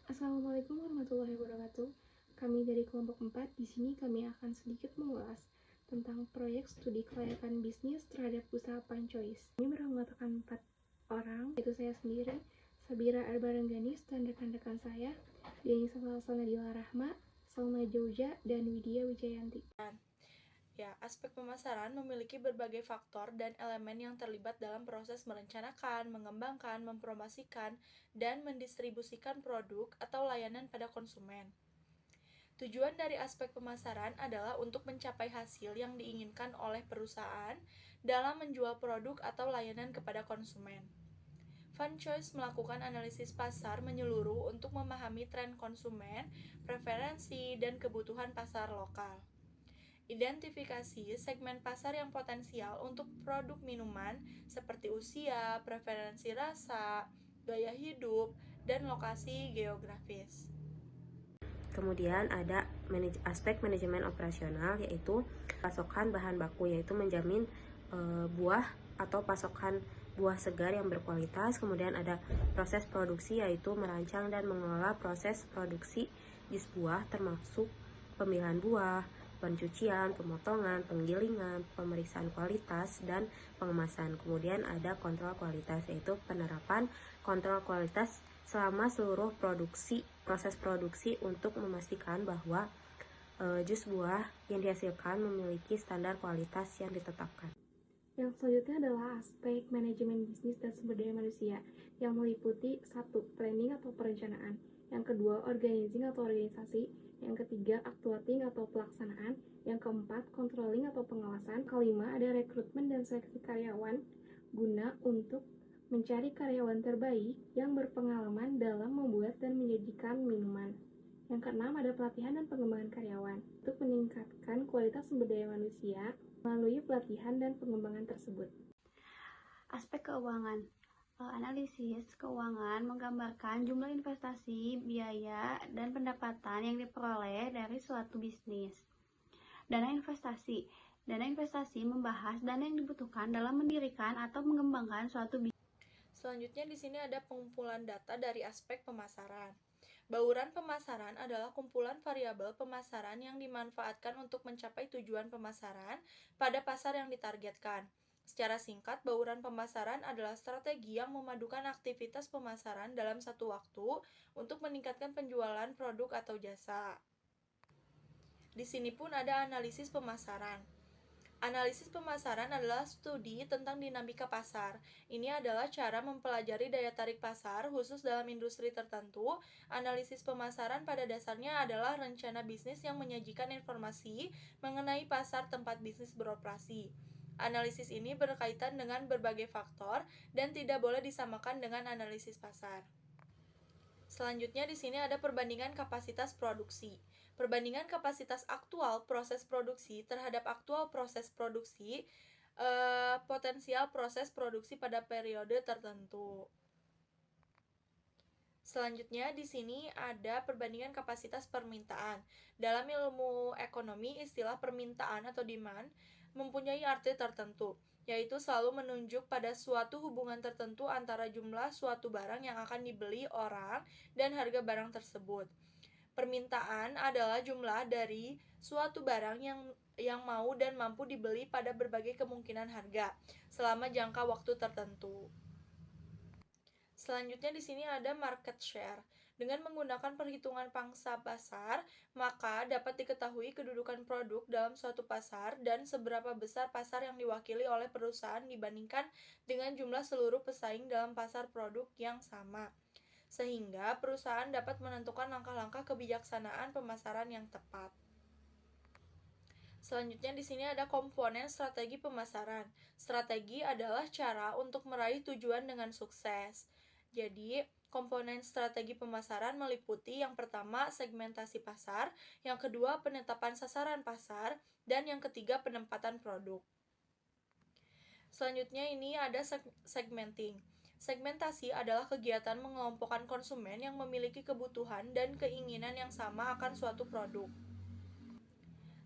Assalamualaikum warahmatullahi wabarakatuh. Kami dari kelompok 4, di sini kami akan sedikit mengulas tentang proyek studi kelayakan bisnis terhadap usaha Pancois. Kami beranggotakan 4 orang, yaitu saya sendiri, Sabira Arbarengganis, dan rekan-rekan saya, Deni Salsa Nadila Rahma, Salma Jauja, dan Widya Wijayanti. Ya, aspek pemasaran memiliki berbagai faktor dan elemen yang terlibat dalam proses merencanakan, mengembangkan, mempromosikan, dan mendistribusikan produk atau layanan pada konsumen. Tujuan dari aspek pemasaran adalah untuk mencapai hasil yang diinginkan oleh perusahaan dalam menjual produk atau layanan kepada konsumen. FunChoice melakukan analisis pasar menyeluruh untuk memahami tren konsumen, preferensi, dan kebutuhan pasar lokal. Identifikasi segmen pasar yang potensial untuk produk minuman seperti usia, preferensi rasa, gaya hidup, dan lokasi geografis. Kemudian ada aspek manajemen operasional, yaitu pasokan bahan baku, yaitu menjamin buah atau pasokan buah segar yang berkualitas. Kemudian ada proses produksi, yaitu merancang dan mengelola proses produksi jus buah, termasuk pemilihan buah, pencucian, pemotongan, penggilingan, pemeriksaan kualitas, dan pengemasan. Kemudian ada kontrol kualitas, yaitu penerapan kontrol kualitas selama seluruh proses produksi untuk memastikan bahwa jus buah yang dihasilkan memiliki standar kualitas yang ditetapkan. Yang selanjutnya adalah aspek manajemen bisnis dan sumber daya manusia, yang meliputi 1. Planning atau perencanaan, yang kedua organizing atau organisasi, yang ketiga actuating atau pelaksanaan, yang keempat controlling atau pengawasan, kelima ada rekrutmen dan seleksi karyawan guna untuk mencari karyawan terbaik yang berpengalaman dalam membuat dan menyajikan minuman. Yang keenam ada pelatihan dan pengembangan karyawan untuk meningkatkan kualitas sumber daya manusia melalui pelatihan dan pengembangan tersebut. Aspek keuangan. Analisis keuangan menggambarkan jumlah investasi, biaya, dan pendapatan yang diperoleh dari suatu bisnis. Dana investasi. Dana investasi membahas dana yang dibutuhkan dalam mendirikan atau mengembangkan suatu bisnis. Selanjutnya di sini ada pengumpulan data dari aspek pemasaran. Bauran pemasaran adalah kumpulan variabel pemasaran yang dimanfaatkan untuk mencapai tujuan pemasaran pada pasar yang ditargetkan. Secara singkat, bauran pemasaran adalah strategi yang memadukan aktivitas pemasaran dalam satu waktu untuk meningkatkan penjualan produk atau jasa. Di sini pun ada analisis pemasaran. Analisis pemasaran adalah studi tentang dinamika pasar. Ini adalah cara mempelajari daya tarik pasar khusus dalam industri tertentu. Analisis pemasaran pada dasarnya adalah rencana bisnis yang menyajikan informasi mengenai pasar tempat bisnis beroperasi. Analisis ini berkaitan dengan berbagai faktor dan tidak boleh disamakan dengan analisis pasar. Selanjutnya di sini ada perbandingan kapasitas produksi. Perbandingan kapasitas aktual proses produksi terhadap aktual proses produksi, potensial proses produksi pada periode tertentu. Selanjutnya di sini ada perbandingan kapasitas permintaan. Dalam ilmu ekonomi, istilah permintaan atau demand mempunyai arti tertentu, yaitu selalu menunjuk pada suatu hubungan tertentu antara jumlah suatu barang yang akan dibeli orang dan harga barang tersebut. Permintaan adalah jumlah dari suatu barang yang mau dan mampu dibeli pada berbagai kemungkinan harga selama jangka waktu tertentu. Selanjutnya di sini ada market share. Dengan menggunakan perhitungan pangsa pasar, maka dapat diketahui kedudukan produk dalam suatu pasar dan seberapa besar pasar yang diwakili oleh perusahaan dibandingkan dengan jumlah seluruh pesaing dalam pasar produk yang sama. Sehingga perusahaan dapat menentukan langkah-langkah kebijaksanaan pemasaran yang tepat. Selanjutnya di sini ada komponen strategi pemasaran. Strategi adalah cara untuk meraih tujuan dengan sukses. Jadi, komponen strategi pemasaran meliputi yang pertama segmentasi pasar, yang kedua penetapan sasaran pasar, dan yang ketiga penempatan produk. Selanjutnya ini ada segmenting. Segmentasi adalah kegiatan mengelompokkan konsumen yang memiliki kebutuhan dan keinginan yang sama akan suatu produk.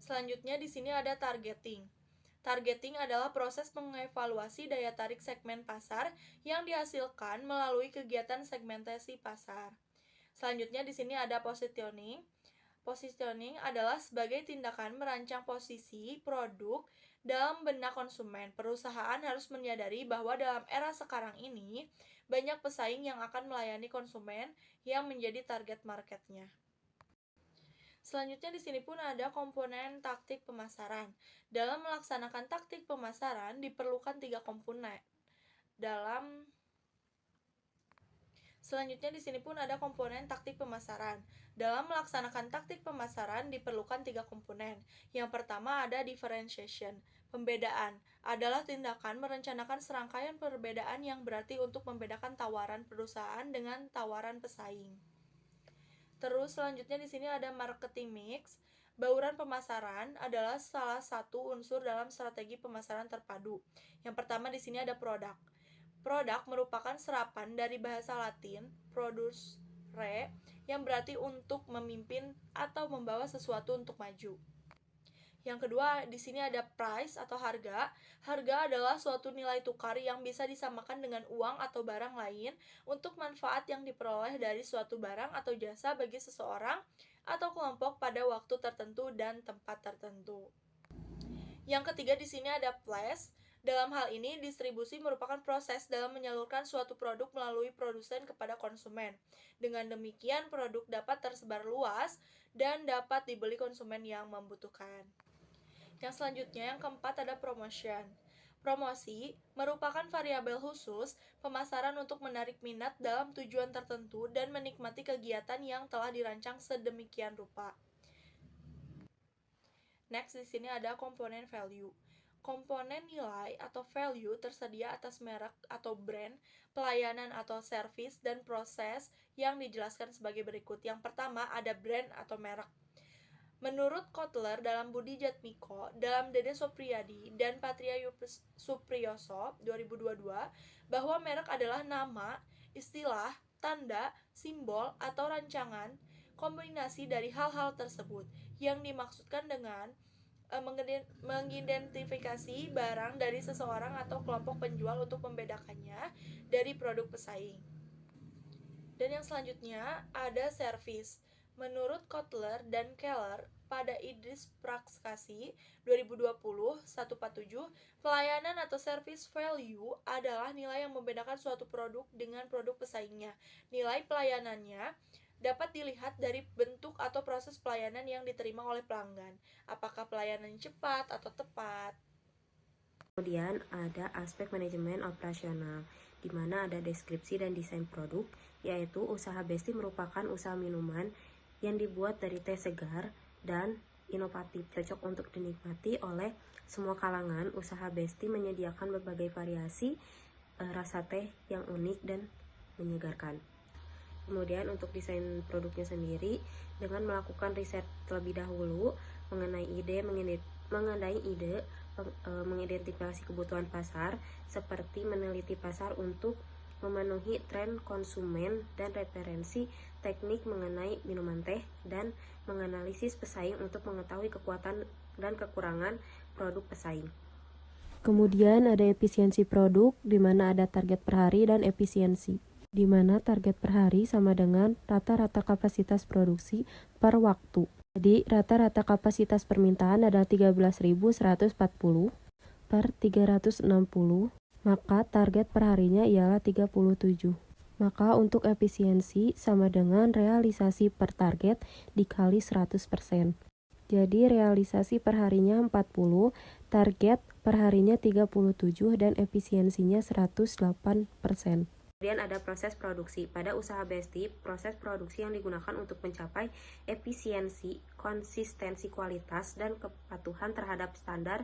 Selanjutnya di sini ada targeting. Targeting adalah proses mengevaluasi daya tarik segmen pasar yang dihasilkan melalui kegiatan segmentasi pasar. Selanjutnya di sini ada positioning. Positioning adalah sebagai tindakan merancang posisi produk dalam benak konsumen. Perusahaan harus menyadari bahwa dalam era sekarang ini banyak pesaing yang akan melayani konsumen yang menjadi target marketnya. Selanjutnya di sini pun ada komponen taktik pemasaran. Dalam melaksanakan taktik pemasaran diperlukan 3 komponen. Selanjutnya di sini pun ada komponen taktik pemasaran. Dalam melaksanakan taktik pemasaran diperlukan 3 komponen. Yang pertama ada differentiation. Pembedaan adalah tindakan merencanakan serangkaian perbedaan yang berarti untuk membedakan tawaran perusahaan dengan tawaran pesaing. Terus selanjutnya di sini ada marketing mix. Bauran pemasaran adalah salah satu unsur dalam strategi pemasaran terpadu. Yang pertama di sini ada produk. Produk merupakan serapan dari bahasa Latin producere yang berarti untuk memimpin atau membawa sesuatu untuk maju. Yang kedua, di sini ada price atau harga. Harga adalah suatu nilai tukar yang bisa disamakan dengan uang atau barang lain untuk manfaat yang diperoleh dari suatu barang atau jasa bagi seseorang atau kelompok pada waktu tertentu dan tempat tertentu. Yang ketiga, di sini ada place. Dalam hal ini, distribusi merupakan proses dalam menyalurkan suatu produk melalui produsen kepada konsumen. Dengan demikian, produk dapat tersebar luas dan dapat dibeli konsumen yang membutuhkan. Yang selanjutnya, yang keempat ada promotion. Promosi merupakan variabel khusus pemasaran untuk menarik minat dalam tujuan tertentu dan menikmati kegiatan yang telah dirancang sedemikian rupa. Next, di sini ada komponen value. Komponen nilai atau value tersedia atas merek atau brand, pelayanan atau service, dan proses yang dijelaskan sebagai berikut. Yang pertama ada brand atau merek. Menurut Kotler dalam Budi Jatmiko, dalam Dede Sopriyadi dan Patria Supriyoso 2022, bahwa merek adalah nama, istilah, tanda, simbol, atau rancangan kombinasi dari hal-hal tersebut yang dimaksudkan dengan mengidentifikasi barang dari seseorang atau kelompok penjual untuk membedakannya dari produk pesaing. Dan yang selanjutnya ada service. Menurut Kotler dan Keller pada Idris Prakskasi 2020-147, pelayanan atau service value adalah nilai yang membedakan suatu produk dengan produk pesaingnya. Nilai pelayanannya dapat dilihat dari bentuk atau proses pelayanan yang diterima oleh pelanggan. Apakah pelayanan cepat atau tepat? Kemudian ada aspek manajemen operasional, di mana ada deskripsi dan desain produk, yaitu usaha Besti merupakan usaha minuman yang dibuat dari teh segar dan inovatif, cocok untuk dinikmati oleh semua kalangan. Usaha Besti menyediakan berbagai variasi rasa teh yang unik dan menyegarkan. Kemudian untuk desain produknya sendiri, dengan melakukan riset terlebih dahulu mengenai ide, mengidentifikasi kebutuhan pasar, seperti meneliti pasar untuk memenuhi tren konsumen dan referensi teknik mengenai minuman teh, dan menganalisis pesaing untuk mengetahui kekuatan dan kekurangan produk pesaing. Kemudian ada efisiensi produk, di mana ada target per hari dan efisiensi, di mana target per hari sama dengan rata-rata kapasitas produksi per waktu. Jadi rata-rata kapasitas permintaan adalah 13.140 per 360, maka target per harinya ialah 37. Maka untuk efisiensi sama dengan realisasi per target dikali 100%. Jadi realisasi per harinya 40, target per harinya 37, dan efisiensinya 108%. Kemudian ada proses produksi. Pada usaha Besti, proses produksi yang digunakan untuk mencapai efisiensi, konsistensi kualitas, dan kepatuhan terhadap standar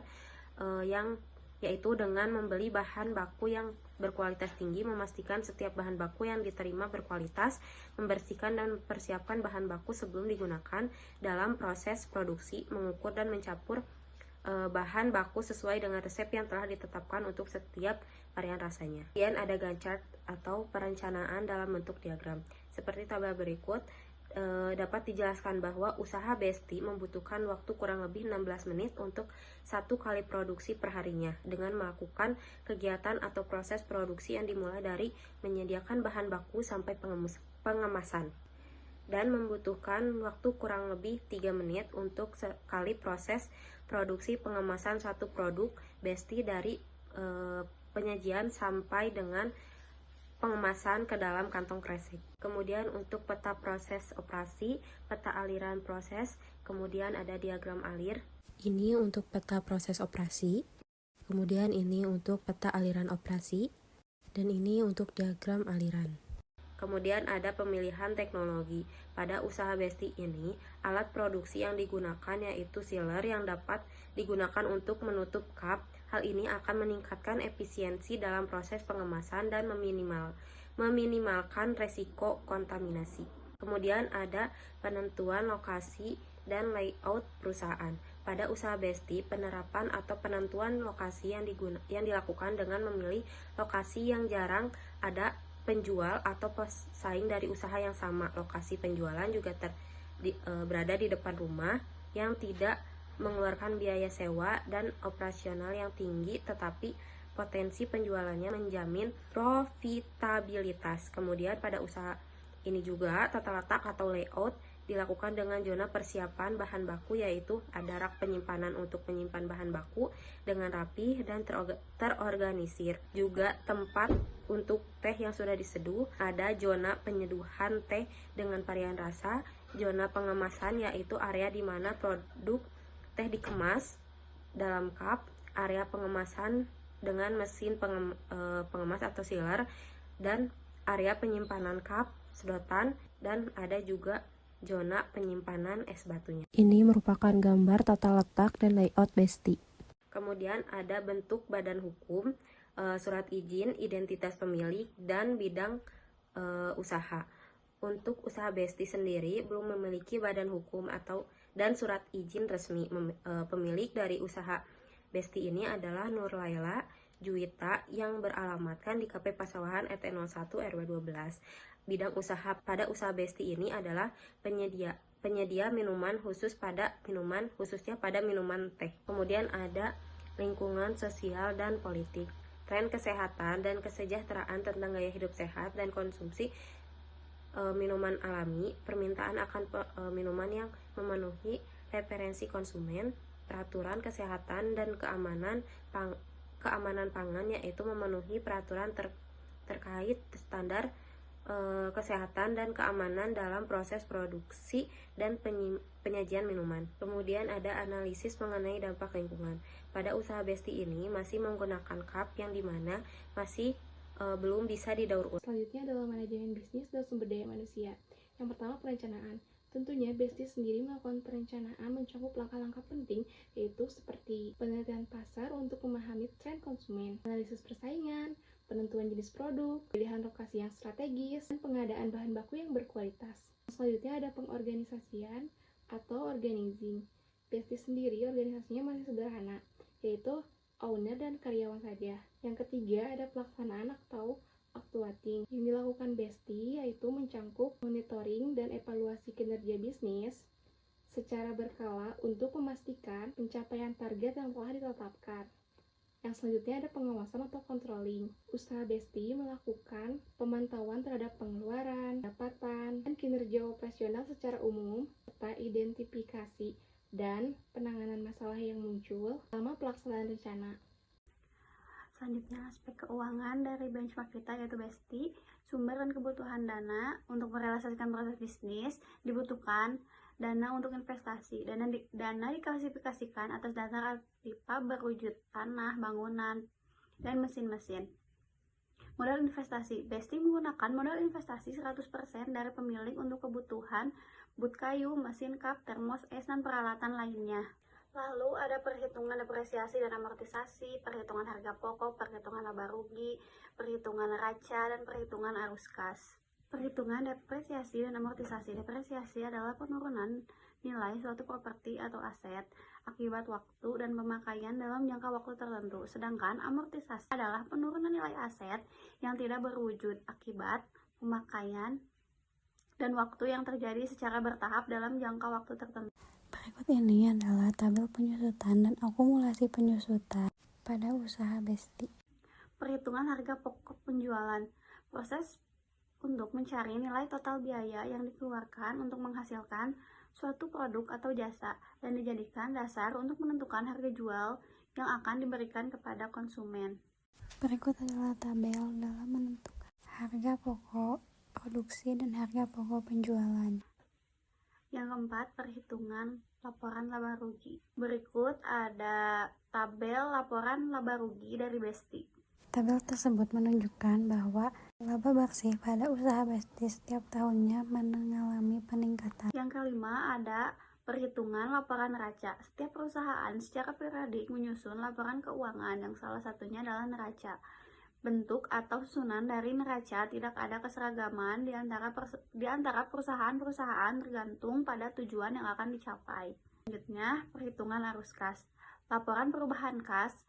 yaitu dengan membeli bahan baku yang berkualitas tinggi, memastikan setiap bahan baku yang diterima berkualitas, membersihkan dan mempersiapkan bahan baku sebelum digunakan dalam proses produksi, mengukur dan mencampur bahan baku sesuai dengan resep yang telah ditetapkan untuk setiap varian rasanya. Kemudian ada Gantt chart atau perencanaan dalam bentuk diagram. Seperti tabel berikut, dapat dijelaskan bahwa usaha Besti membutuhkan waktu kurang lebih 16 menit untuk 1 kali produksi per harinya, dengan melakukan kegiatan atau proses produksi yang dimulai dari menyediakan bahan baku sampai pengemasan. dan membutuhkan waktu kurang lebih 3 menit untuk sekali proses produksi pengemasan satu produk Besti dari penyajian sampai dengan pengemasan ke dalam kantong kresek. Kemudian untuk peta proses operasi, peta aliran proses, kemudian ada diagram alir. Ini untuk peta proses operasi, kemudian ini untuk peta aliran operasi, dan ini untuk diagram aliran. Kemudian ada pemilihan teknologi. Pada usaha Besti ini, alat produksi yang digunakan yaitu sealer yang dapat digunakan untuk menutup cup. Hal ini akan meningkatkan efisiensi dalam proses pengemasan dan meminimalkan resiko kontaminasi. Kemudian ada penentuan lokasi dan layout perusahaan. Pada usaha Besti, penerapan atau penentuan lokasi yang dilakukan dengan memilih lokasi yang jarang ada penjual atau pesaing dari usaha yang sama. Lokasi penjualan juga berada di depan rumah yang tidak mengeluarkan biaya sewa dan operasional yang tinggi, tetapi potensi penjualannya menjamin profitabilitas. Kemudian pada usaha ini juga tata letak atau layout dilakukan dengan zona persiapan bahan baku, yaitu ada rak penyimpanan untuk menyimpan bahan baku dengan rapi dan terorganisir. Juga tempat untuk teh yang sudah diseduh, ada zona penyeduhan teh dengan varian rasa, zona pengemasan yaitu area di mana produk teh dikemas dalam cup, area pengemasan dengan mesin pengemas atau sealer, dan area penyimpanan cup, sedotan, dan ada juga zona penyimpanan es batunya. Ini merupakan gambar tata letak dan layout Besti. Kemudian ada bentuk badan hukum, surat izin, identitas pemilik, dan bidang usaha. Untuk usaha Besti sendiri belum memiliki badan hukum dan surat izin resmi. Pemilik dari usaha Besti ini adalah Nur Laila Juwita yang beralamatkan di KP Pasawahan RT 01 RW 12. Bidang usaha pada usaha Besti ini adalah penyedia minuman khususnya pada minuman teh. Kemudian ada lingkungan sosial dan politik, tren kesehatan dan kesejahteraan tentang gaya hidup sehat dan konsumsi minuman alami, permintaan akan minuman yang memenuhi referensi konsumen, peraturan kesehatan dan keamanan pangan, yaitu memenuhi peraturan terkait standar kesehatan dan keamanan dalam proses produksi dan penyajian minuman. Kemudian ada analisis mengenai dampak lingkungan. Pada usaha Besti ini masih menggunakan cup yang dimana masih belum bisa didaur ulang. Selanjutnya adalah manajemen bisnis dan sumber daya manusia. Yang pertama, perencanaan. Tentunya Besti sendiri melakukan perencanaan mencakup langkah-langkah penting, yaitu seperti penelitian pasar untuk memahami tren konsumen, analisis persaingan, penentuan jenis produk, pilihan lokasi yang strategis, dan pengadaan bahan baku yang berkualitas. Selanjutnya ada pengorganisasian atau organizing. Besti sendiri organisasinya masih sederhana, yaitu owner dan karyawan saja. Yang ketiga ada pelaksanaan atau actuating. Yang dilakukan Besti yaitu mencangkup monitoring dan evaluasi kinerja bisnis secara berkala untuk memastikan pencapaian target yang telah ditetapkan. Yang selanjutnya ada pengawasan atau controlling. Usaha Besti melakukan pemantauan terhadap pengeluaran, pendapatan, dan kinerja operasional secara umum, serta identifikasi dan penanganan masalah yang muncul selama pelaksanaan rencana. Selanjutnya aspek keuangan dari benchmark kita yaitu Besti. Sumber dan kebutuhan dana untuk merealisasikan proses bisnis dibutuhkan dana untuk investasi. Dana diklasifikasikan atas dasar aktiva berwujud tanah, bangunan, dan mesin-mesin. Modal investasi. Besti menggunakan modal investasi 100% dari pemilik untuk kebutuhan but kayu, mesin cup, termos, es, dan peralatan lainnya. Lalu ada perhitungan depresiasi dan amortisasi, perhitungan harga pokok, perhitungan laba rugi, perhitungan neraca, dan perhitungan arus kas. Perhitungan depresiasi dan amortisasi. Depresiasi adalah penurunan nilai suatu properti atau aset akibat waktu dan pemakaian dalam jangka waktu tertentu. Sedangkan amortisasi adalah penurunan nilai aset yang tidak berwujud akibat pemakaian dan waktu yang terjadi secara bertahap dalam jangka waktu tertentu. Berikut ini adalah tabel penyusutan dan akumulasi penyusutan pada usaha Besti. Perhitungan harga pokok penjualan. Proses untuk mencari nilai total biaya yang dikeluarkan untuk menghasilkan suatu produk atau jasa dan dijadikan dasar untuk menentukan harga jual yang akan diberikan kepada konsumen. Berikut adalah tabel dalam menentukan harga pokok produksi dan harga pokok penjualan. Yang keempat, perhitungan laporan laba rugi. Berikut ada tabel laporan laba rugi dari Besti. Tabel tersebut menunjukkan bahwa laba bersih pada usaha Besti setiap tahunnya mengalami peningkatan. Yang kelima ada perhitungan laporan neraca. Setiap perusahaan secara periodik menyusun laporan keuangan yang salah satunya adalah neraca. Bentuk atau susunan dari neraca tidak ada keseragaman di antara perusahaan-perusahaan tergantung pada tujuan yang akan dicapai. Selanjutnya, perhitungan arus kas. Laporan perubahan kas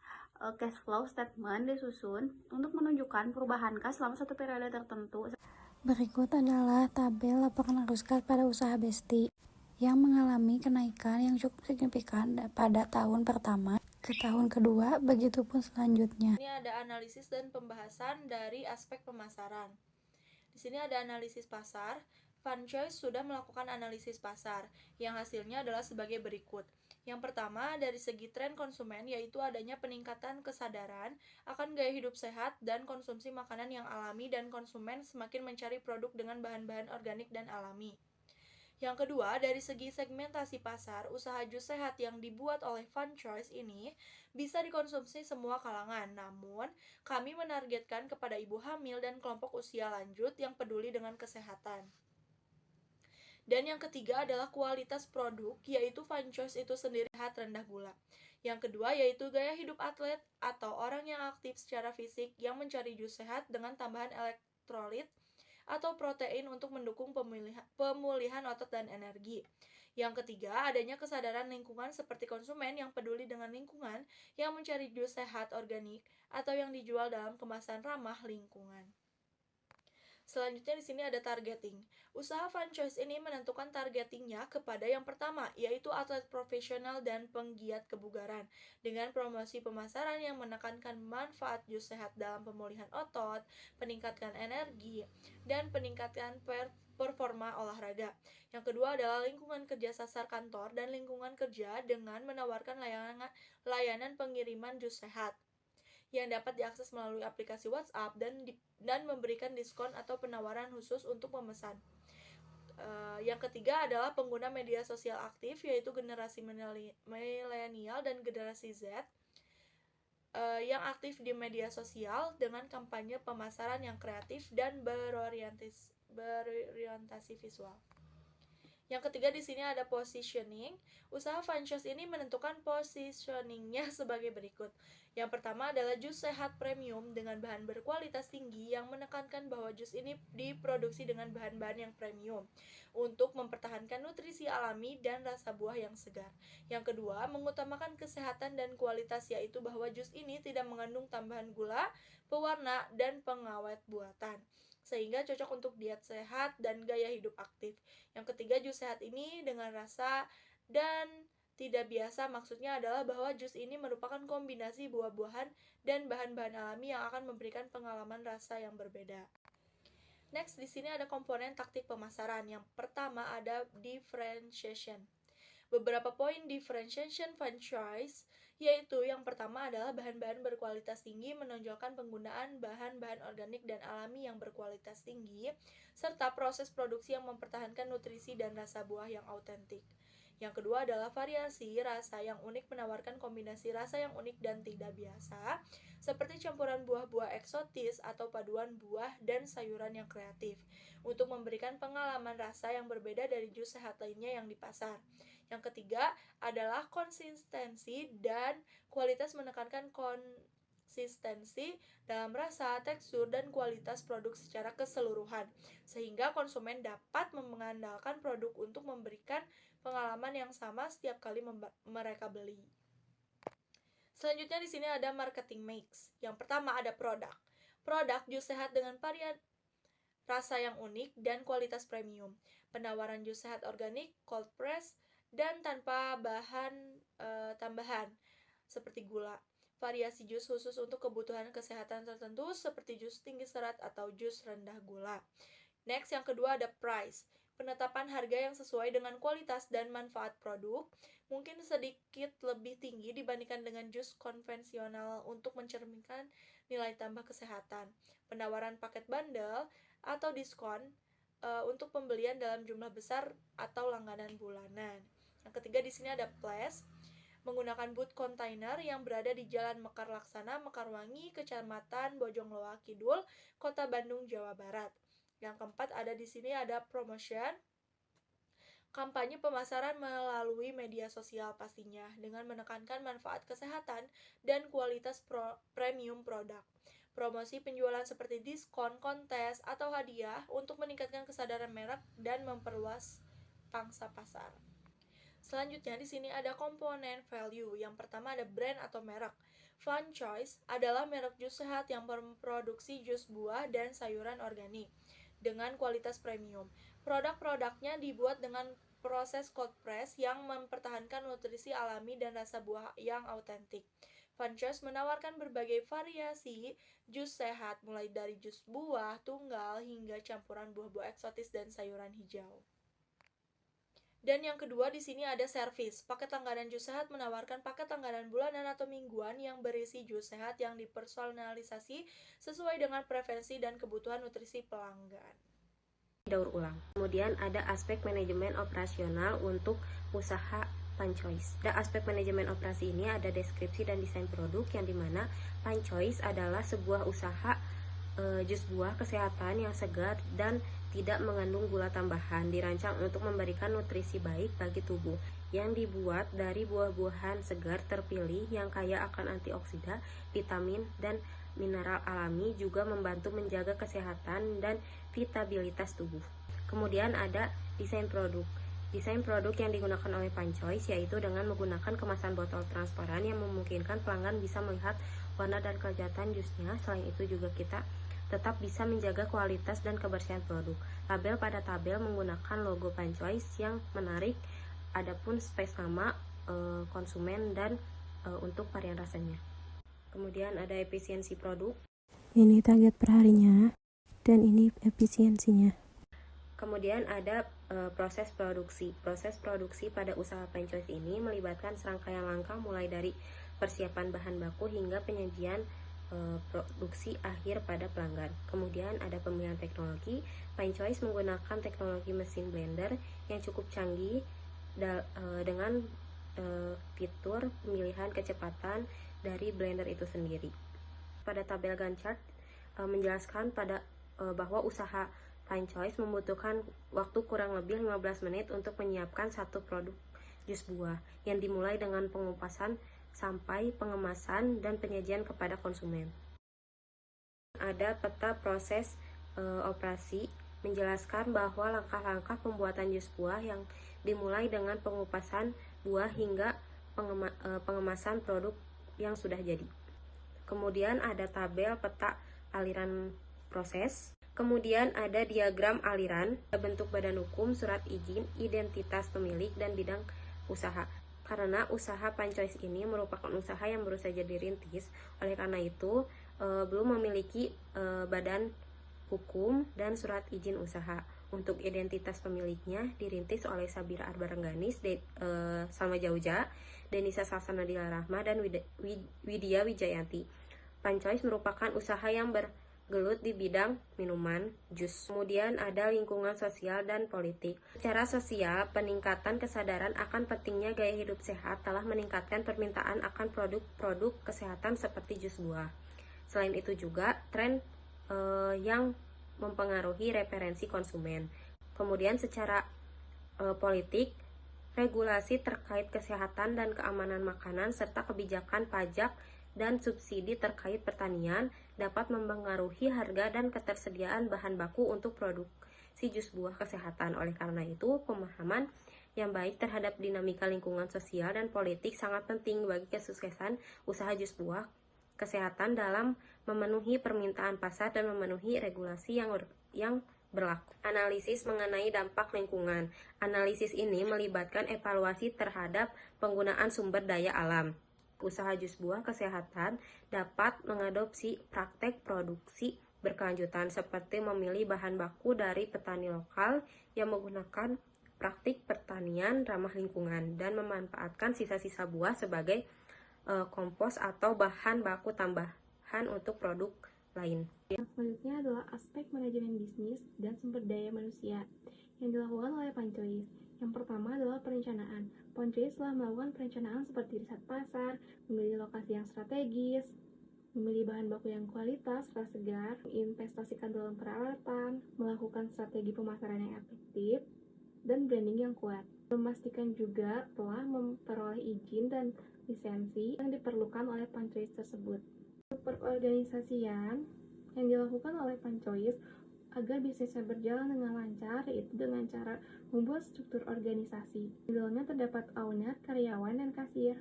cash flow statement disusun untuk menunjukkan perubahan kas selama satu periode tertentu. Berikut adalah tabel laporan arus kas pada usaha Besti yang mengalami kenaikan yang cukup signifikan pada tahun pertama ke tahun kedua, begitupun selanjutnya. Ini ada analisis dan pembahasan dari aspek pemasaran. Di sini ada analisis pasar. Franchise sudah melakukan analisis pasar, yang hasilnya adalah sebagai berikut. Yang pertama, dari segi tren konsumen, yaitu adanya peningkatan kesadaran akan gaya hidup sehat dan konsumsi makanan yang alami, dan konsumen semakin mencari produk dengan bahan-bahan organik dan alami. Yang kedua, dari segi segmentasi pasar, usaha jus sehat yang dibuat oleh Franchise ini bisa dikonsumsi semua kalangan. Namun, kami menargetkan kepada ibu hamil dan kelompok usia lanjut yang peduli dengan kesehatan. Dan yang ketiga adalah kualitas produk, yaitu Franchise itu sendiri sehat rendah gula. Yang kedua yaitu gaya hidup atlet atau orang yang aktif secara fisik yang mencari jus sehat dengan tambahan elektrolit atau protein untuk mendukung pemulihan otot dan energi. Yang ketiga, adanya kesadaran lingkungan seperti konsumen yang peduli dengan lingkungan yang mencari jus sehat organik atau yang dijual dalam kemasan ramah lingkungan. Selanjutnya di sini ada targeting. Usaha franchise ini menentukan targetingnya kepada yang pertama, yaitu atlet profesional dan penggiat kebugaran, dengan promosi pemasaran yang menekankan manfaat jus sehat dalam pemulihan otot, peningkatan energi, dan peningkatan performa olahraga. Yang kedua adalah lingkungan kerja sasar kantor dan lingkungan kerja dengan menawarkan layanan pengiriman jus sehat yang dapat diakses melalui aplikasi WhatsApp dan memberikan diskon atau penawaran khusus untuk memesan. Yang ketiga adalah pengguna media sosial aktif, yaitu generasi milenial dan generasi Z yang aktif di media sosial dengan kampanye pemasaran yang kreatif dan berorientasi visual. Yang ketiga di sini ada positioning. Usaha franchise ini menentukan positioningnya sebagai berikut. Yang pertama adalah jus sehat premium dengan bahan berkualitas tinggi yang menekankan bahwa jus ini diproduksi dengan bahan-bahan yang premium untuk mempertahankan nutrisi alami dan rasa buah yang segar. Yang kedua, mengutamakan kesehatan dan kualitas, yaitu bahwa jus ini tidak mengandung tambahan gula, pewarna, dan pengawet buatan, sehingga cocok untuk diet sehat dan gaya hidup aktif. Yang ketiga, jus sehat ini dengan rasa dan tidak biasa, maksudnya adalah bahwa jus ini merupakan kombinasi buah-buahan dan bahan-bahan alami yang akan memberikan pengalaman rasa yang berbeda. Next, di sini ada komponen taktik pemasaran. Yang pertama ada differentiation. Beberapa poin differentiation franchise, yaitu yang pertama adalah bahan-bahan berkualitas tinggi, menonjolkan penggunaan bahan-bahan organik dan alami yang berkualitas tinggi, serta proses produksi yang mempertahankan nutrisi dan rasa buah yang autentik. Yang kedua adalah variasi rasa yang unik, menawarkan kombinasi rasa yang unik dan tidak biasa, seperti campuran buah-buah eksotis atau paduan buah dan sayuran yang kreatif, untuk memberikan pengalaman rasa yang berbeda dari jus sehat lainnya yang di pasar. Yang ketiga adalah konsistensi dan kualitas, menekankan konsistensi dalam rasa, tekstur, dan kualitas produk secara keseluruhan, sehingga konsumen dapat mengandalkan produk untuk memberikan pengalaman yang sama setiap kali mereka beli. Selanjutnya di sini ada marketing mix. Yang pertama ada produk. Produk jus sehat dengan varian rasa yang unik dan kualitas premium. Penawaran jus sehat organik, cold press, dan tanpa bahan tambahan seperti gula. Variasi jus khusus untuk kebutuhan kesehatan tertentu seperti jus tinggi serat atau jus rendah gula. Next, yang kedua ada price. Penetapan harga yang sesuai dengan kualitas dan manfaat produk, mungkin sedikit lebih tinggi dibandingkan dengan jus konvensional untuk mencerminkan nilai tambah kesehatan. Penawaran paket bundle atau diskon untuk pembelian dalam jumlah besar atau langganan bulanan. Yang ketiga di sini ada place, menggunakan booth container yang berada di Jalan Mekar Laksana, Mekarwangi, Kecamatan Bojongloa Kidul, Kota Bandung, Jawa Barat. Yang keempat ada di sini ada promotion, kampanye pemasaran melalui media sosial pastinya dengan menekankan manfaat kesehatan dan kualitas premium produk. Promosi penjualan seperti diskon, kontes, atau hadiah untuk meningkatkan kesadaran merek dan memperluas pangsa pasar. Selanjutnya di sini ada komponen value. Yang pertama ada brand atau merek. Fun Choice adalah merek jus sehat yang memproduksi jus buah dan sayuran organik dengan kualitas premium. Produk-produknya dibuat dengan proses cold press yang mempertahankan nutrisi alami dan rasa buah yang autentik. Fun Choice menawarkan berbagai variasi jus sehat, mulai dari jus buah, tunggal, hingga campuran buah-buah eksotis dan sayuran hijau. Dan yang kedua di sini ada service. Paket langganan jus sehat menawarkan paket langganan bulanan atau mingguan yang berisi jus sehat yang dipersonalisasi sesuai dengan preferensi dan kebutuhan nutrisi pelanggan. Daur ulang. Kemudian ada aspek manajemen operasional untuk usaha Fun Choice. Pada aspek manajemen operasi ini ada deskripsi dan desain produk, yang dimana Fun Choice adalah sebuah usaha jus buah kesehatan yang segar dan tidak mengandung gula tambahan, dirancang untuk memberikan nutrisi baik bagi tubuh, yang dibuat dari buah-buahan segar terpilih yang kaya akan antioksida, vitamin, dan mineral alami, juga membantu menjaga kesehatan dan vitalitas tubuh. Kemudian ada desain produk. Desain produk yang digunakan oleh Fun Choice yaitu dengan menggunakan kemasan botol transparan yang memungkinkan pelanggan bisa melihat warna dan kelezatan jusnya. Selain itu juga kita tetap bisa menjaga kualitas dan kebersihan produk. Label pada tabel menggunakan logo Fun Choice yang menarik, adapun space nama konsumen dan untuk varian rasanya. Kemudian ada efisiensi produk. Ini target perharinya dan ini efisiensinya. Kemudian ada proses produksi. Proses produksi pada usaha Fun Choice ini melibatkan serangkaian langkah mulai dari persiapan bahan baku hingga penyajian produksi akhir pada pelanggan. Kemudian ada pemilihan teknologi. Fun Choice menggunakan teknologi mesin blender yang cukup canggih dengan fitur pemilihan kecepatan dari blender itu sendiri. Pada tabel Gantt chart menjelaskan bahwa usaha Fun Choice membutuhkan waktu kurang lebih 15 menit untuk menyiapkan satu produk jus buah yang dimulai dengan pengupasan sampai pengemasan dan penyajian kepada konsumen. Ada peta proses operasi menjelaskan bahwa langkah-langkah pembuatan jus buah yang dimulai dengan pengupasan buah hingga pengemasan produk yang sudah jadi. Kemudian ada tabel peta aliran proses. Kemudian ada diagram aliran, bentuk badan hukum, surat izin, identitas pemilik, dan bidang usaha. Karena usaha Fun Choice ini merupakan usaha yang baru saja dirintis, oleh karena itu belum memiliki badan hukum dan surat izin usaha. Untuk identitas pemiliknya dirintis oleh Sabira Arbarengganis, Salma Jauja, Denisa Salsana Dilarahma, dan Widya Wijayanti. Fun Choice merupakan usaha yang bergelut di bidang minuman, jus. Kemudian ada lingkungan sosial dan politik. Secara sosial, peningkatan kesadaran akan pentingnya gaya hidup sehat telah meningkatkan permintaan akan produk-produk kesehatan seperti jus buah. Selain itu juga tren yang mempengaruhi referensi konsumen. Kemudian secara politik, regulasi terkait kesehatan dan keamanan makanan serta kebijakan pajak dan subsidi terkait pertanian dapat mempengaruhi harga dan ketersediaan bahan baku untuk produksi jus buah kesehatan. Oleh karena itu, pemahaman yang baik terhadap dinamika lingkungan sosial dan politik sangat penting bagi kesuksesan usaha jus buah kesehatan dalam memenuhi permintaan pasar dan memenuhi regulasi yang berlaku. Analisis mengenai dampak lingkungan. Analisis ini melibatkan evaluasi terhadap penggunaan sumber daya alam. Usaha jus buah kesehatan dapat mengadopsi praktek produksi berkelanjutan seperti memilih bahan baku dari petani lokal yang menggunakan praktik pertanian ramah lingkungan dan memanfaatkan sisa-sisa buah sebagai kompos atau bahan baku tambahan untuk produk lain. Yang selanjutnya adalah aspek manajemen bisnis dan sumber daya manusia yang dilakukan oleh Pancois. Yang pertama adalah perencanaan. Pancois telah melakukan perencanaan seperti riset pasar, memilih lokasi yang strategis, memilih bahan baku yang kualitas, serta segar, investasikan dalam peralatan, melakukan strategi pemasaran yang efektif, dan branding yang kuat. Memastikan juga telah memperoleh izin dan lisensi yang diperlukan oleh Pancois tersebut. Perorganisasian yang dilakukan oleh Pancois agar bisnisnya berjalan dengan lancar, yaitu dengan cara membuat struktur organisasi. Di dalamnya terdapat owner, karyawan, dan kasir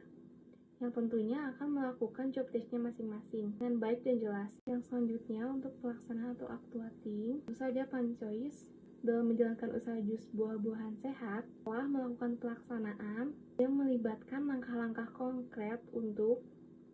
yang tentunya akan melakukan job desk-nya masing-masing dengan baik dan jelas. Yang selanjutnya untuk pelaksanaan atau actuating, tentu saja Pancois dalam menjalankan usaha jus buah-buahan sehat telah melakukan pelaksanaan yang melibatkan langkah-langkah konkret untuk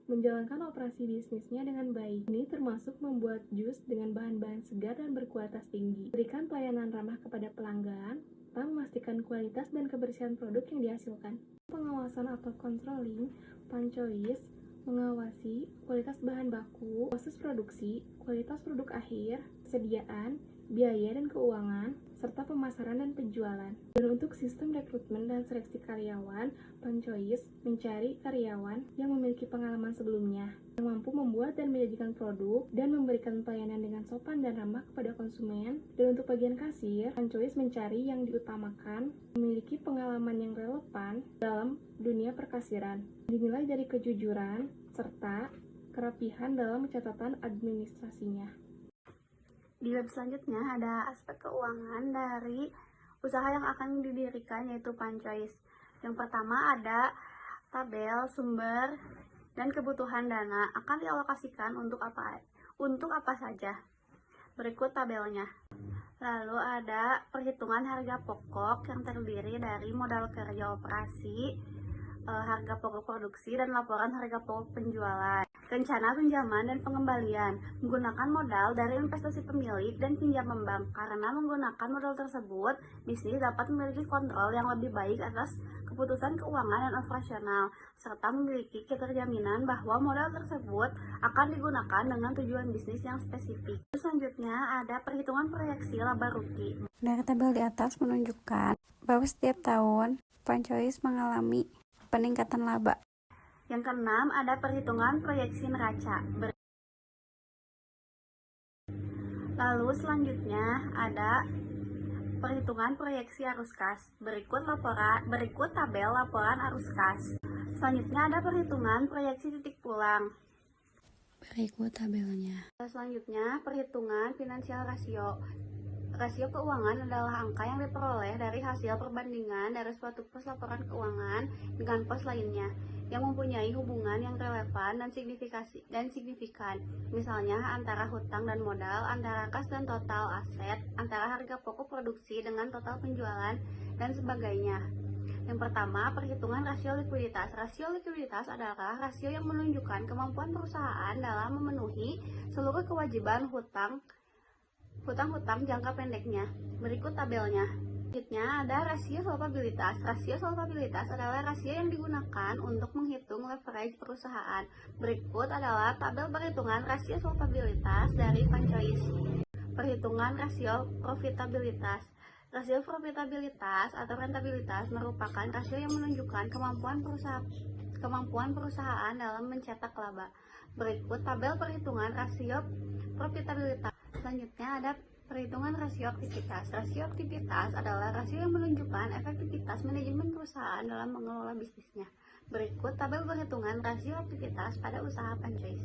menjalankan operasi bisnisnya dengan baik. Ini termasuk membuat jus dengan bahan-bahan segar dan berkualitas tinggi, berikan pelayanan ramah kepada pelanggan, dan memastikan kualitas dan kebersihan produk yang dihasilkan. Pengawasan atau controlling, Pancois mengawasi kualitas bahan baku, proses produksi, kualitas produk akhir, kesediaan, biaya dan keuangan, serta pemasaran dan penjualan. Dan untuk sistem rekrutmen dan seleksi karyawan, Pancois mencari karyawan yang memiliki pengalaman sebelumnya, yang mampu membuat dan menyajikan produk, dan memberikan pelayanan dengan sopan dan ramah kepada konsumen. Dan untuk bagian kasir, Pancois mencari yang diutamakan, memiliki pengalaman yang relevan dalam dunia perkasiran, dinilai dari kejujuran, serta kerapihan dalam catatan administrasinya. Di web selanjutnya ada aspek keuangan dari usaha yang akan didirikan, yaitu Pancois. Yang pertama ada tabel sumber dan kebutuhan dana akan dialokasikan untuk apa saja. Berikut tabelnya. Lalu ada perhitungan harga pokok yang terdiri dari modal kerja operasi, harga pokok produksi, dan laporan harga pokok penjualan. Rencana pinjaman dan pengembalian menggunakan modal dari investasi pemilik dan pinjaman bank. Karena menggunakan modal tersebut, bisnis dapat memiliki kontrol yang lebih baik atas keputusan keuangan dan operasional, serta memiliki keterjaminan bahwa modal tersebut akan digunakan dengan tujuan bisnis yang spesifik. Selanjutnya ada perhitungan proyeksi laba rugi. Dari tabel di atas menunjukkan bahwa setiap tahun Pancois mengalami peningkatan laba. Yang keenam ada perhitungan proyeksi neraca. Lalu selanjutnya ada perhitungan proyeksi arus kas. Berikut tabel laporan arus kas. Selanjutnya ada perhitungan proyeksi titik pulang. Berikut tabelnya. Selanjutnya perhitungan finansial rasio. Rasio keuangan adalah angka yang diperoleh dari hasil perbandingan dari suatu pos laporan keuangan dengan pos lainnya yang mempunyai hubungan yang relevan dan signifikan. Misalnya antara hutang dan modal, antara kas dan total aset, antara harga pokok produksi dengan total penjualan, dan sebagainya. Yang pertama, perhitungan rasio likuiditas. Rasio likuiditas adalah rasio yang menunjukkan kemampuan perusahaan dalam memenuhi seluruh kewajiban hutang-hutang jangka pendeknya. Berikut tabelnya. Selanjutnya ada rasio solvabilitas. Rasio solvabilitas adalah rasio yang digunakan untuk menghitung leverage perusahaan. Berikut adalah tabel perhitungan rasio solvabilitas dari Pancois. Perhitungan rasio profitabilitas. Rasio profitabilitas atau rentabilitas merupakan rasio yang menunjukkan kemampuan perusahaan dalam mencetak laba. Berikut tabel perhitungan rasio profitabilitas. Selanjutnya ada perhitungan rasio aktivitas. Rasio aktivitas adalah rasio yang menunjukkan efektivitas manajemen perusahaan dalam mengelola bisnisnya. Berikut tabel perhitungan rasio aktivitas pada usaha Pancois.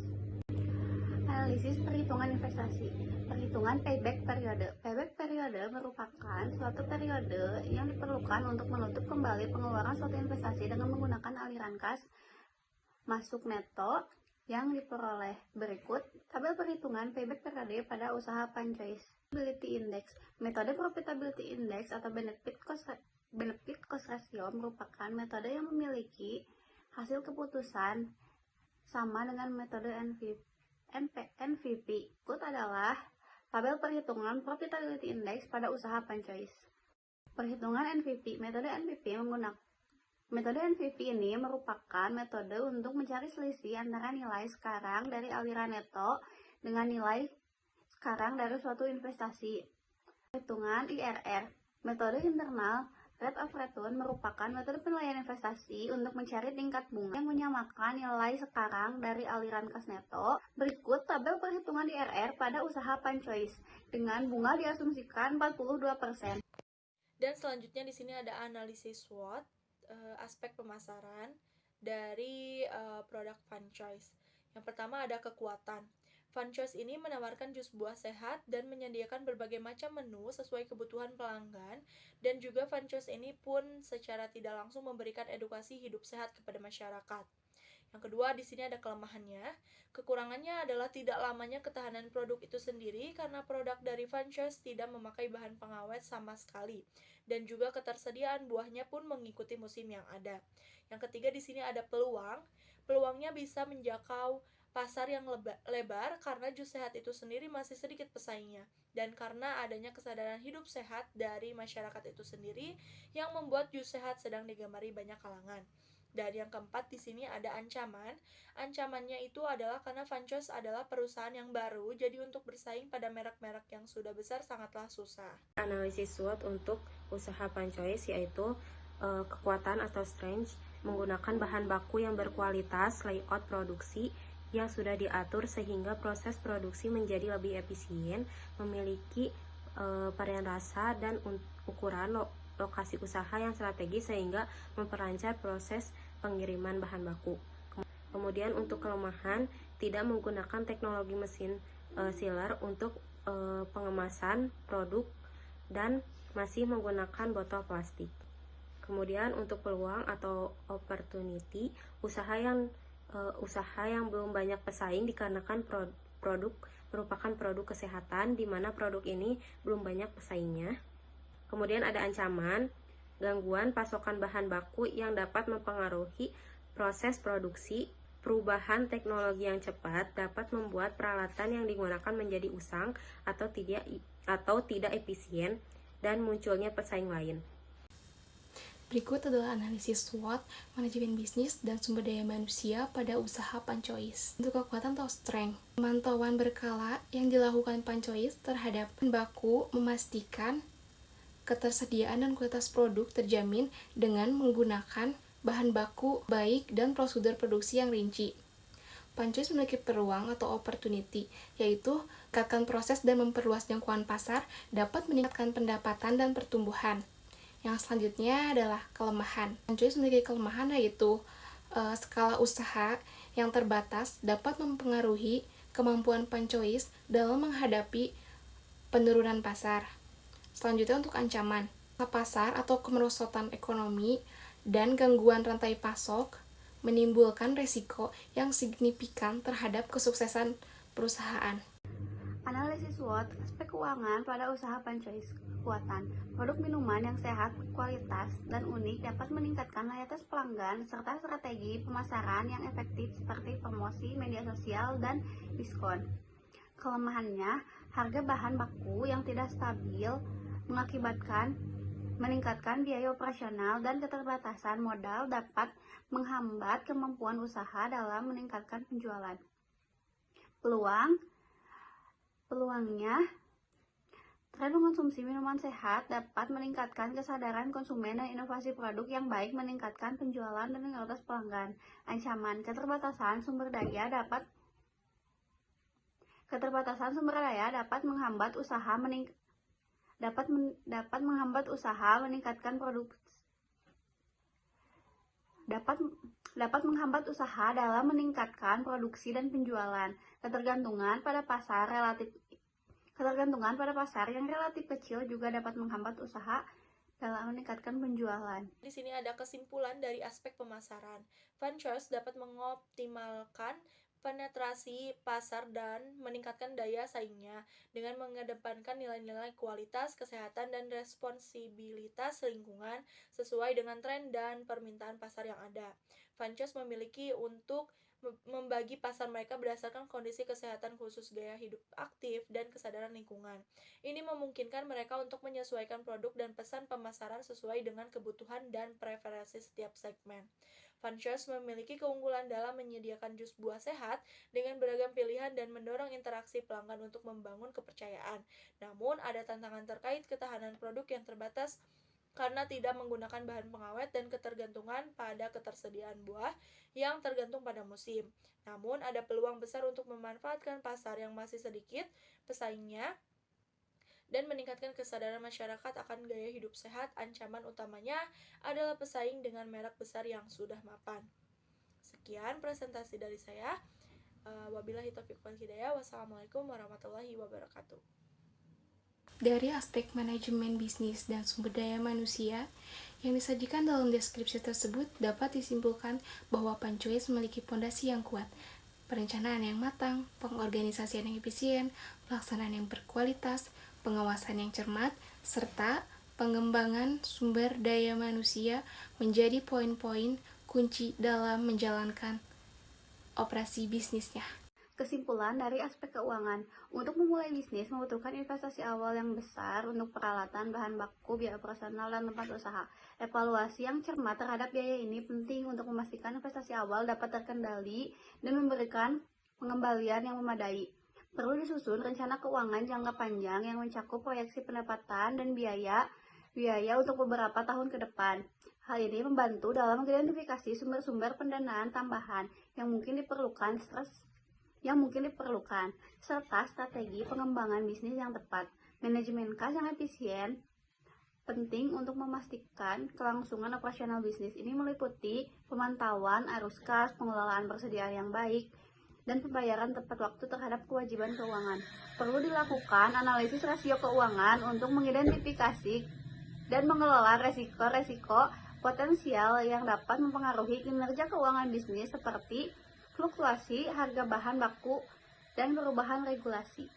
Analisis perhitungan investasi. Perhitungan payback periode. Payback periode merupakan suatu periode yang diperlukan untuk menutup kembali pengeluaran suatu investasi dengan menggunakan aliran kas masuk neto yang diperoleh. Berikut tabel perhitungan payback periode pada usaha Pancois. Profitability Index. Metode Profitability Index atau benefit cost ratio merupakan metode yang memiliki hasil keputusan sama dengan metode NVP. Berikut adalah Tabel perhitungan Profitability Index pada usaha franchise. Perhitungan NPV. Metode NPV ini merupakan metode untuk mencari selisih antara nilai sekarang dari aliran neto dengan nilai sekarang dari suatu investasi. Perhitungan IRR. Metode internal Rate of Return merupakan metode penilaian investasi untuk mencari tingkat bunga yang menyamakan nilai sekarang dari aliran kas neto. Berikut tabel perhitungan IRR pada usaha franchise dengan bunga diasumsikan 42%. Dan selanjutnya di sini ada analisis SWOT, aspek pemasaran dari produk franchise. Yang pertama ada kekuatan. Franchise ini menawarkan jus buah sehat dan menyediakan berbagai macam menu sesuai kebutuhan pelanggan, dan juga franchise ini pun secara tidak langsung memberikan edukasi hidup sehat kepada masyarakat. Yang kedua, di sini ada kelemahannya. Kekurangannya adalah tidak lamanya ketahanan produk itu sendiri karena produk dari franchise tidak memakai bahan pengawet sama sekali, dan juga ketersediaan buahnya pun mengikuti musim yang ada. Yang ketiga, di sini ada peluang. Peluangnya bisa menjangkau pasar yang lebar karena jus sehat itu sendiri masih sedikit pesaingnya, dan karena adanya kesadaran hidup sehat dari masyarakat itu sendiri yang membuat jus sehat sedang digemari banyak kalangan. Dan yang keempat, di sini ada ancaman. Ancamannya itu adalah karena franchise adalah perusahaan yang baru, jadi untuk bersaing pada merek-merek yang sudah besar sangatlah susah. Analisis SWOT untuk usaha franchise yaitu kekuatan atau strength, menggunakan bahan baku yang berkualitas, layout produksi yang sudah diatur sehingga proses produksi menjadi lebih efisien, memiliki varian rasa dan ukuran lokasi usaha yang strategis sehingga memperlancar proses pengiriman bahan baku. Kemudian untuk kelemahan, tidak menggunakan teknologi mesin sealer untuk pengemasan produk dan masih menggunakan botol plastik. Kemudian untuk peluang atau opportunity, usaha yang belum banyak pesaing dikarenakan produk merupakan produk kesehatan di mana produk ini belum banyak pesaingnya. Kemudian ada ancaman, gangguan pasokan bahan baku yang dapat mempengaruhi proses produksi. Perubahan teknologi yang cepat dapat membuat peralatan yang digunakan menjadi usang atau tidak efisien dan munculnya pesaing lain. Berikut adalah analisis SWOT, manajemen bisnis, dan sumber daya manusia pada usaha franchise. Untuk kekuatan atau strength, pemantauan berkala yang dilakukan franchise terhadap bahan baku memastikan ketersediaan dan kualitas produk terjamin dengan menggunakan bahan baku baik dan prosedur produksi yang rinci. Franchise memiliki peluang atau opportunity, yaitu meningkatkan proses dan memperluas jangkauan pasar, dapat meningkatkan pendapatan dan pertumbuhan. Yang selanjutnya adalah kelemahan. Franchise memiliki kelemahan yaitu skala usaha yang terbatas dapat mempengaruhi kemampuan franchise dalam menghadapi penurunan pasar. Selanjutnya untuk ancaman, pasar atau kemerosotan ekonomi dan gangguan rantai pasok menimbulkan risiko yang signifikan terhadap kesuksesan perusahaan. Analisis SWOT, aspek keuangan pada usaha franchise. Kekuatan, produk minuman yang sehat, kualitas, dan unik dapat meningkatkan loyalitas pelanggan serta strategi pemasaran yang efektif seperti promosi, media sosial, dan diskon. Kelemahannya, harga bahan baku yang tidak stabil mengakibatkan meningkatkan biaya operasional dan keterbatasan modal dapat menghambat kemampuan usaha dalam meningkatkan penjualan. Peluangnya, tren mengonsumsi minuman sehat dapat meningkatkan kesadaran konsumen dan inovasi produk yang baik meningkatkan penjualan dan loyalitas pelanggan. Ancaman, keterbatasan sumber daya dapat menghambat usaha dalam meningkatkan produksi dan penjualan. Ketergantungan pada pasar yang relatif kecil juga dapat menghambat usaha dalam meningkatkan penjualan. Di sini ada kesimpulan dari aspek pemasaran. Franchise dapat mengoptimalkan penetrasi pasar dan meningkatkan daya saingnya dengan mengedepankan nilai-nilai kualitas, kesehatan, dan responsibilitas lingkungan sesuai dengan tren dan permintaan pasar yang ada. Vanchos memiliki untuk membagi pasar mereka berdasarkan kondisi kesehatan khusus, gaya hidup aktif, dan kesadaran lingkungan. Ini memungkinkan mereka untuk menyesuaikan produk dan pesan pemasaran sesuai dengan kebutuhan dan preferensi setiap segmen. Vanchos memiliki keunggulan dalam menyediakan jus buah sehat dengan beragam pilihan dan mendorong interaksi pelanggan untuk membangun kepercayaan. Namun, ada tantangan terkait ketahanan produk yang terbatas karena tidak menggunakan bahan pengawet dan ketergantungan pada ketersediaan buah yang tergantung pada musim. Namun, ada peluang besar untuk memanfaatkan pasar yang masih sedikit pesaingnya dan meningkatkan kesadaran masyarakat akan gaya hidup sehat. Ancaman utamanya adalah pesaing dengan merek besar yang sudah mapan. Sekian presentasi dari saya. Wabillahi taufiq wal hidayah. Wassalamualaikum warahmatullahi wabarakatuh. Dari aspek manajemen bisnis dan sumber daya manusia yang disajikan dalam deskripsi tersebut dapat disimpulkan bahwa Vanchos memiliki fondasi yang kuat, perencanaan yang matang, pengorganisasian yang efisien, pelaksanaan yang berkualitas, pengawasan yang cermat, serta pengembangan sumber daya manusia menjadi poin-poin kunci dalam menjalankan operasi bisnisnya. Kesimpulan dari aspek keuangan, untuk memulai bisnis membutuhkan investasi awal yang besar untuk peralatan, bahan baku, biaya operasional, dan tempat usaha. Evaluasi yang cermat terhadap biaya ini penting untuk memastikan investasi awal dapat terkendali dan memberikan pengembalian yang memadai. Perlu disusun rencana keuangan jangka panjang yang mencakup proyeksi pendapatan dan biaya untuk beberapa tahun ke depan. Hal ini membantu dalam mengidentifikasi sumber-sumber pendanaan tambahan yang mungkin diperlukan serta strategi pengembangan bisnis yang tepat. Manajemen kas yang efisien penting untuk memastikan kelangsungan operasional bisnis. Ini meliputi pemantauan arus kas, pengelolaan persediaan yang baik, dan pembayaran tepat waktu terhadap kewajiban keuangan. Perlu dilakukan analisis rasio keuangan untuk mengidentifikasi dan mengelola resiko-resiko potensial yang dapat mempengaruhi kinerja keuangan bisnis seperti fluktuasi harga bahan baku dan perubahan regulasi.